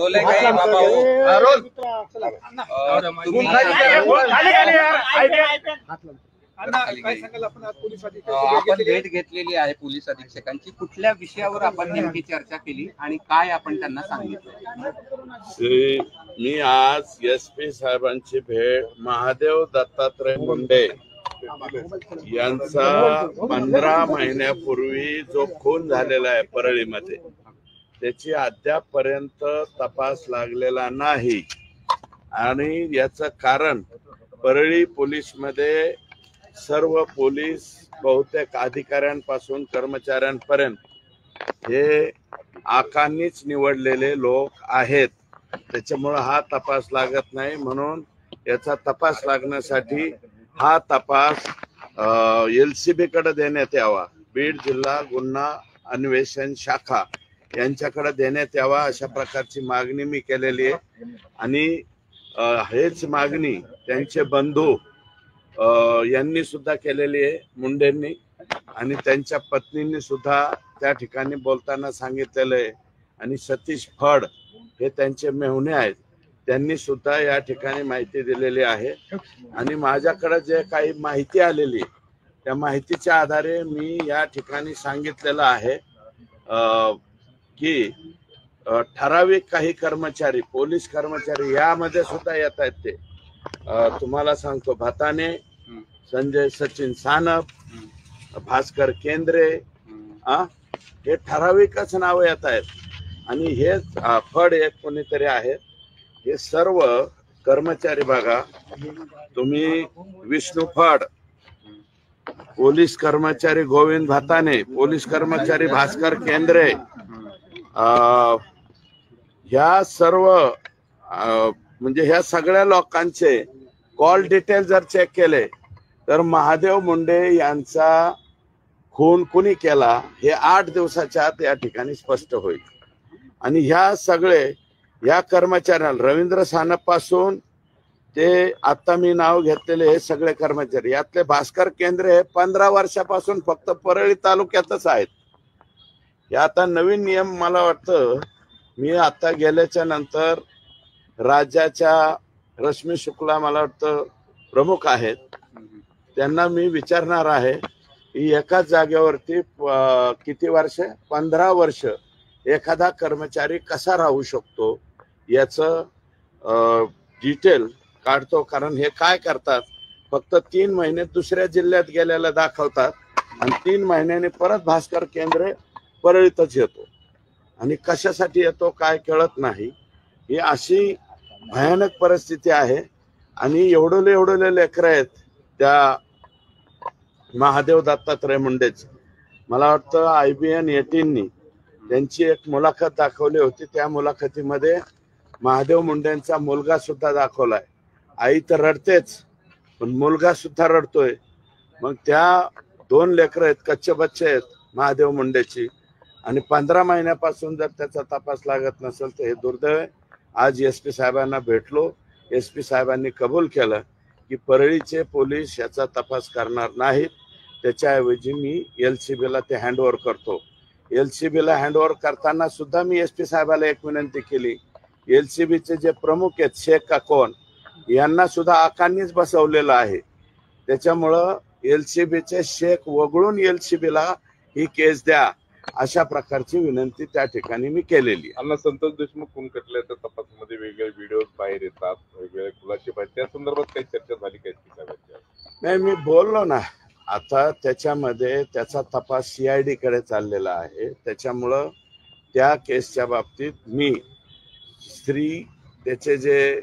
बोले काही बाबा आपण भेट घेतलेली आहे पोलीस अधीक्षकांची, कुठल्या विषयावर आपण नेमकी चर्चा केली आणि काय आपण त्यांना सांगितलं? मी आज SP साहेबांची भेट महादेव दत्तात्रय मुंडे यांचा 15 महिन्यापूर्वी जो खून झालेला आहे परळीमध्ये त्याची अद्यापपर्यंत तपास लागलेला नाही आणि याचं कारण परळी पोलीस मध्ये सर्व पोलीस बहुतेक अधिकाऱ्यांपासून कर्मचाऱ्यांपर्यंत हे आकांनीच निवडलेले लोक आहेत, त्याच्यामुळे हा तपास लागत नाही. म्हणून याचा तपास लागण्यासाठी हा तपास LCB कडे देण्यात यावा, बीड जिल्हा गुन्हा अन्वेषण शाखा यांच्याकडे देण्यात यावा अशा प्रकारची मागणी मी केलेली आहे. आणि हेच मागणी त्यांचे बंधू यांनी सुद्धा केलेली आहे मुंडेंनी, आणि त्यांच्या पत्नींनी सुद्धा त्या ठिकाणी बोलताना सांगितलेलं आहे. आणि सतीश फड हे त्यांचे मेहुणे आहेत, त्यांनी सुद्धा या ठिकाणी माहिती दिलेली आहे. आणि माझ्याकडे जे काही माहिती आलेली त्या माहितीच्या आधारे मी या ठिकाणी सांगितलेलं आहे की ठराविक काही कर्मचारी, पोलीस कर्मचारी यामध्ये सुद्धा येत आहेत. ते तुम्हाला सांगतो, भाताने, संजय सचिन सानप, भास्कर केंद्रे, हे ठराविकच नाव येत आहेत. आणि हे फड एक कोणीतरी आहेत. हे सर्व कर्मचारी बघा तुम्ही, विष्णू फड, पोलीस कर्मचारी गोविंद भाताने, पोलीस कर्मचारी भास्कर केंद्रे, ह्या सर्व म्हणजे ह्या सगळ्या लोकांचे कॉल डिटेल जर चेक केले तर महादेव मुंडे यांचा खून कुणी केला हे 8 दिवसाच्या आत या ठिकाणी स्पष्ट होईल. आणि ह्या सगळे या कर्मचाऱ्यांना, रवींद्र सानप पासून ते आता मी नाव घेतलेले हे सगळे कर्मचारी, यातले भास्कर केंद्रे हे 15 वर्षापासून फक्त परळी तालुक्यातच आहेत. हे आता नवीन नियम मला वाटतं, मी आता गेल्याच्या नंतर राज्याच्या रश्मी शुक्ला मला वाटतं प्रमुख आहेत, त्यांना मी विचारणार आहे की एकाच जागेवरती किती वर्ष, 15 वर्ष एखादा कर्मचारी कसा राहू शकतो याचं डिटेल काढतो. कारण हे काय करतात, फक्त 3 महिने दुसऱ्या जिल्ह्यात गेलेला दाखवतात आणि 3 महिन्याने परत भास्कर केंद्रे परळीतच येतो आणि कशासाठी येतो काय कळत नाही. ही अशी भयानक परिस्थिती आहे. आणि एवढे लेकरं आहेत त्या महादेव दत्तात्रय मुंडेच. मला वाटतं IBN 18नी त्यांची एक मुलाखत दाखवली होती, त्या मुलाखतीमध्ये महादेव मुंडेंचा मुलगा सुद्धा दाखवलाय. आई तर रडतेच पण मुलगा सुद्धा रडतोय. मग त्या 2 लेकरं आहेत, कच्चे बच्चे आहेत महादेव मुंडेची, आणि 15 महिन्यापासून जर त्याचा तपास लागत नसेल तर हे दुर्दैव आहे. आज SP साहेबांना भेटलो, SP साहेबांनी कबूल केलं की परळीचे पोलीस याचा तपास करणार नाहीत, त्याच्याऐवजी मी LCBला ते हँडओव्हर करतो. LCBला हँडओव्हर करताना सुद्धा मी SP साहेबाला एक विनंती केली, LCBचे जे प्रमुख आहेत शेख का कोण यांना सुद्धा आकांनीच बसवलेलं आहे, त्याच्यामुळं LCBचे शेख वगळून LCBला ही केस द्या अशा प्रकारची विनंती त्या ठिकाणी मी केलेली. अण्णा संतोष देशमुख खून खटल्याच्या तपासामध्ये वेगवेगळे व्हिडिओ बाहेर येतात, वेगवेगळे खुलासे बाहेर, त्या संदर्भात काही चर्चा झाली काय? नाही, मी बोललो ना, आता त्याच्यामध्ये त्याचा तपास CID कडे चाललेला आहे. त्याच्यामुळं त्या केसच्या बाबतीत मी त्याचे जे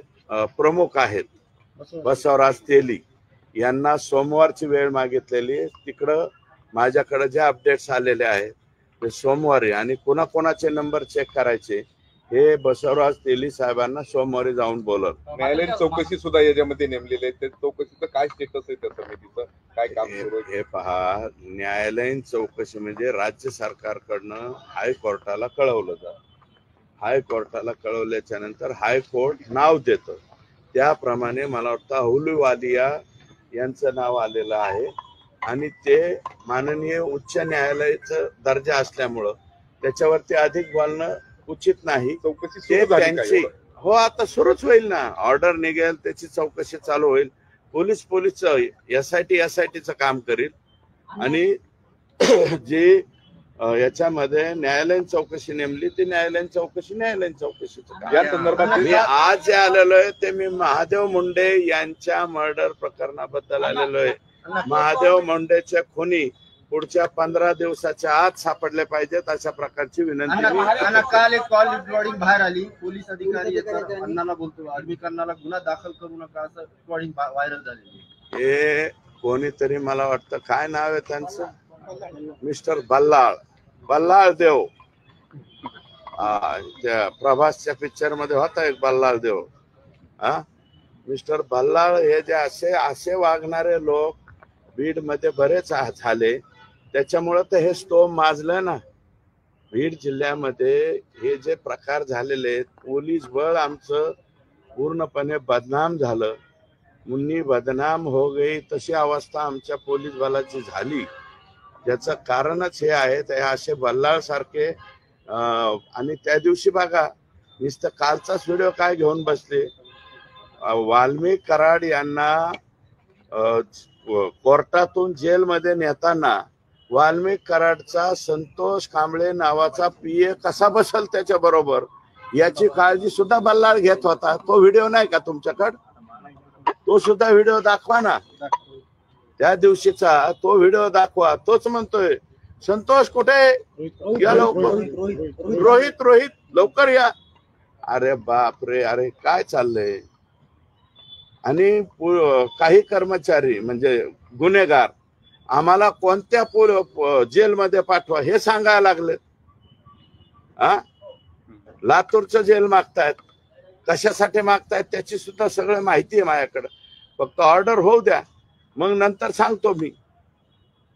प्रमुख आहेत बसवराज तेली यांना सोमवारची वेळ मागितलेली. तिकडं माझ्याकडे जे अपडेट्स आलेले आहेत ते सोमवारी, आणि कोणाकोणाचे नंबर चेक करायचे हे बसवराज तेली साहेबांना सोमवारी जाऊन बोलत. न्यायालयीन चौकशी सुद्धा याच्यामध्ये नेमलेली आहे, त्या चौकशीचं काय स्टेटस आहे, त्या समितीचं काय काम सुरू आहे? हे पहा, न्यायालयीन चौकशी म्हणजे राज्य सरकारकडनं हायकोर्टाला कळवलं जातं. हायकोर्टाला कळवल्याच्या नंतर हायकोर्ट नाव देतं. त्याप्रमाणे मला वाटतं अहलुवालिया यांचं नाव आलेलं आहे आणि ते माननीय उच्च न्यायालयाचं दर्जा असल्यामुळं त्याच्यावरती अधिक बोलणं उचित नाही. चौकशी ते सुरू झाली का त्यांची एवढं? हो आता सुरूच होईल ना, ऑर्डर निघेल त्याची चौकशी चालू होईल. पोलीस एसआयटीचं काम करील आणि जी याच्यामध्ये न्यायालयीन चौकशी नेमली ती न्यायालयीन चौकशीचं काम. या संदर्भात मी आज जे आलेलो आहे ते मी महादेव मुंडे यांच्या मर्डर प्रकरणाबद्दल आलेलो आहे. महादेव मुंडेचे खुनी पुढच्या 15 दिवसाच्या आत सापडले पाहिजेत अशा प्रकारची विनंती मी करतो. काल एक कॉल रेकॉर्डिंग बाहेर आली. पोलीस अधिकारी येतात, अण्णाला बोलतो आर्मीकरणाला गुन्हा दाखल करू नका असं रेकॉर्डिंग व्हायरल झालेली. हे कोणीतरी मला वाटतं काय नाव आहे त्यांचं, मिस्टर बल्लाळ देव. त्या प्रभासच्या पिक्चर मध्ये होता एक बल्लाळ देव. मिस्टर बल्लाळ हे जे असे वागणारे लोक बीड मध्ये बरेच झाले, त्याच्यामुळे तर हे स्तोम माजलं ना. बीड जिल्ह्यामध्ये हे जे प्रकार झालेले आहेत, पोलीस बळ आमचं पूर्णपणे बदनाम झालं. मुन्नी बदनाम हो गई तशी अवस्था आमच्या पोलीस बलाची झाली. त्याचं कारणच हे आहे. ते असे बल्लाळ सारखे आणि त्या दिवशी बघा नुसतं कालचाच व्हिडिओ काय घेऊन बसले. वाल्मिक कराड यांना कोर्टातून जेलमध्ये नेताना वाल्मिक कराडचा संतोष कांबळे नावाचा पीए कसा बसल त्याच्या बरोबर याची काळजी सुद्धा बल्लाळ घेत होता. तो व्हिडिओ नाही का तुमच्याकडे? तो सुद्धा व्हिडिओ दाखवा ना, त्या दिवशीचा तो व्हिडिओ दाखवा. तोच म्हणतोय संतोष कुठे या, लवकर रोहित लवकर या. अरे बाप रे, अरे काय चाललंय. आणि काही कर्मचारी म्हणजे गुन्हेगार आम्हाला कोणत्या जेलमध्ये पाठवा हे सांगायला लागलेत. लातूरचं जेल मागतायत, कशासाठी मागतायत त्याची सुद्धा सगळं माहिती आहे माझ्याकडे. फक्त ऑर्डर होऊ द्या, मग नंतर सांगतो मी.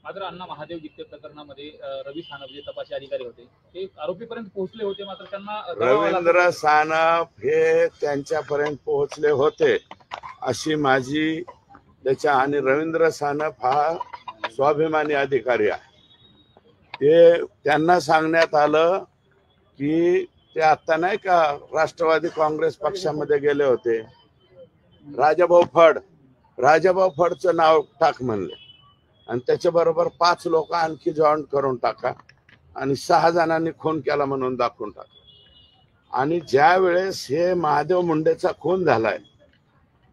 मात्र अण्णा महादेव गित्ते प्रकरणामध्ये रवी सानप जे तपासी अधिकारी होते ते आरोपीपर्यंत पोहोचले होते, मात्र त्यांना रवींद्र सानप हे त्यांच्यापर्यंत पोहोचले होते अशी माझी त्याच्या. आणि रवींद्र सानप हा स्वाभिमानी अधिकारी आहे. ते त्यांना सांगण्यात आलं की ते आता नाही का राष्ट्रवादी काँग्रेस पक्षामध्ये गेले होते, राजाभाऊ फडचं नाव टाक म्हणले आणि त्याच्याबरोबर 5 लोक आणखी जॉईन करून टाका आणि 6 जणांनी खून केला म्हणून दाखवून टाका. आणि ज्या वेळेस हे महादेव मुंडेचा खून झालाय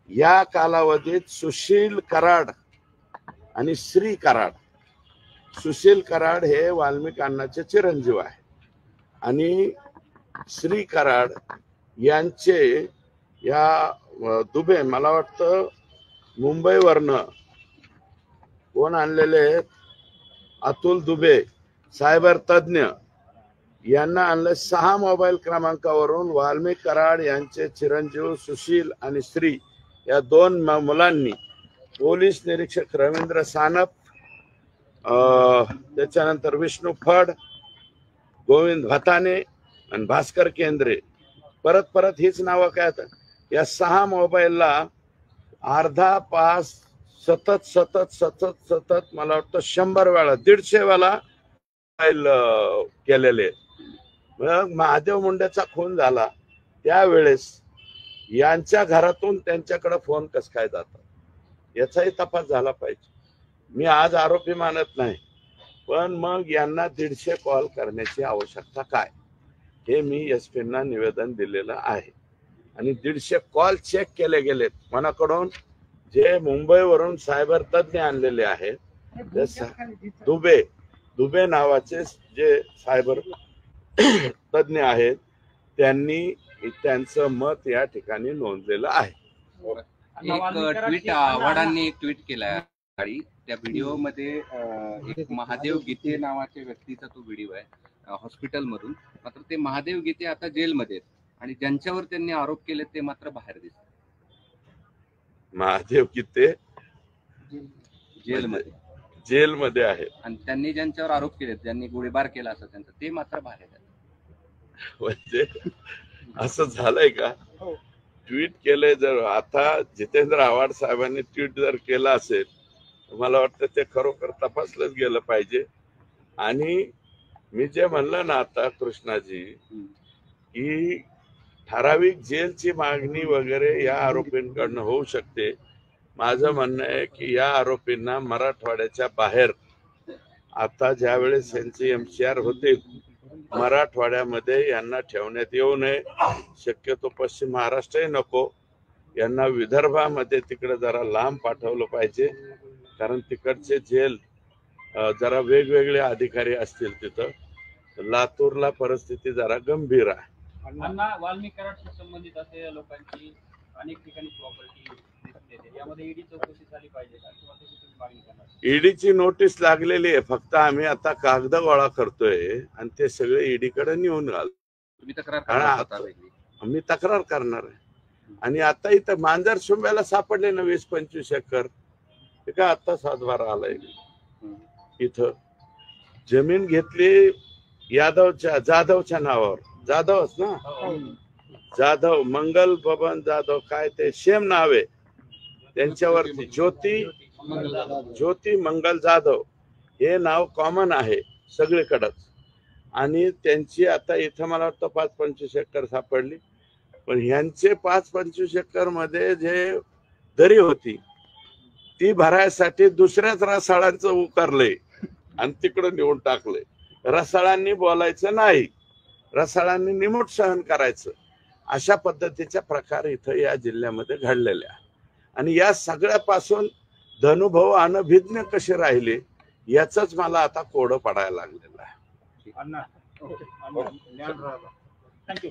या कालावधीत सुशील कराड आणि श्री कराड, सुशील कराड हे वाल्मिक अण्णाचे चिरंजीव आहे आणि श्री कराड यांचे या दुबे मला वाटतं मुंबईवरनं कोण आणलेले आहेत, अतुल दुबे सायबर तज्ञ यांना आणले. 6 मोबाईल क्रमांकावरून वाल्मिक कराड यांचे चिरंजीव सुशील आणि श्री या 2 मुलांनी पोलीस निरीक्षक रवींद्र सानप, त्याच्यानंतर विष्णू फड, गोविंद भताने आणि भास्कर केंद्रे, परत हीच नावं काय या 6 मोबाईलला अर्धा पास सतत मला वाटतं 100 वेळा 150 वेळा मोबाईल केलेले. मग महादेव मुंडेचा खून झाला त्यावेळेस यांच्या घरातून त्यांच्याकडे फोन कस काय जातात याचाही तपास झाला पाहिजे. मी आज आरोपी मानत नाही, पण मग यांना 150 कॉल करण्याची आवश्यकता काय हे मी एसपींना निवेदन दिलेलं आहे. आणि 150 कॉल चेक केले गेलेत मनाकडून. जे मुंबईवरून सायबर तज्ञ आणलेले आहेत दुबे नावाचे जे सायबर तज्ञ आहेत त्यांनी त्यांचं मत या ठिकाणी नोंदलेलं आहे. एक ट्विट आव्हाडांनी एक ट्विट केलाय. त्या व्हिडिओ मध्ये एक महादेव गीते नावाच्या व्यक्तीचा तो व्हिडिओ आहे हॉस्पिटलमधून. मात्र ते महादेव गीते आता जेलमध्ये आहेत आणि ज्यांच्यावर त्यांनी आरोप केले ते मात्र बाहेर दिसतात. महादेव गीते जेलमध्ये आहेत आणि त्यांनी ज्यांच्यावर आरोप केले, ज्यांनी गोळीबार केला असं त्यांचा, ते मात्र बाहेर आहेत. म्हणजे असं झालंय का? ट्विट केलंय जर आता जितेंद्र आव्हाड साहेबांनी ट्विट जर केलं असेल मला वाटतं ते खरोखर तपासलंच गेलं पाहिजे. आणि मी जे म्हणलं ना आता कृष्णाजी की ठराविक जेलची मागणी वगैरे या आरोपींकडनं होऊ शकते. माझं म्हणणं आहे की या आरोपींना मराठवाड्याच्या बाहेर आता ज्यावेळेस यांचे MCR होते मराठवाड्यामध्ये यांना ठेवण्यात येऊ नये. शक्यतो पश्चिम महाराष्ट्रही नको, यांना विदर्भामध्ये तिकडे जरा लांब पाठवलं पाहिजे, कारण तिकडचे जेल जरा वेगवेगळे अधिकारी असतील तिथं. लातूरला परिस्थिती जरा गंभीर आहे. अण्णा वाल्मिक कराडशी संबंधित असलेल्या लोकांची अनेक ठिकाणी प्रॉपर्टी दिसून येते, यामध्ये ईडी चौकशी झाली पाहिजे का किंवा तशी तुम्ही मागणी करणार? ईडीची नोटीस लागलेली आहे, फक्त आम्ही आता कागद गोळा करतोय आणि ते सगळे ईडी कडे नेऊन घाल. तुम्ही तक्रार करणार होता वेगळी. आम्ही तक्रार करणार आहे. आणि आता इथं मांजर शुंब्याला सापडले ना 20-25 एकर, ते काय आता 7-12 आलाय. इथं जमीन घेतली जाधवच्या नावावर, जाधवच ना, जाधव मंगल बबन जाधव, काय ते सेम नाव आहे त्यांच्यावरती, ज्योती मंगल जाधव हे नाव कॉमन आहे सगळीकडच. आणि त्यांची आता इथं मला वाटतं 5-25 एकर सापडली. पण ह्यांचे 5-25 एकर मध्ये जे दरी होती ती भरायसाठी दुसऱ्याच रसाळांचं उकरलंय आणि तिकडं नेऊन टाकलंय. रसाळांनी बोलायचं नाही, रसाळांनी निमूट सहन करायचं, अशा पद्धतीच्या प्रकार इथं या जिल्ह्यामध्ये घडलेल्या. आणि या सगळ्यापासून धनुभाऊ अनभिज्ञ कसे राहिले याच मला आता कोडं पडायला लागलेलं आहे. थँक्यू.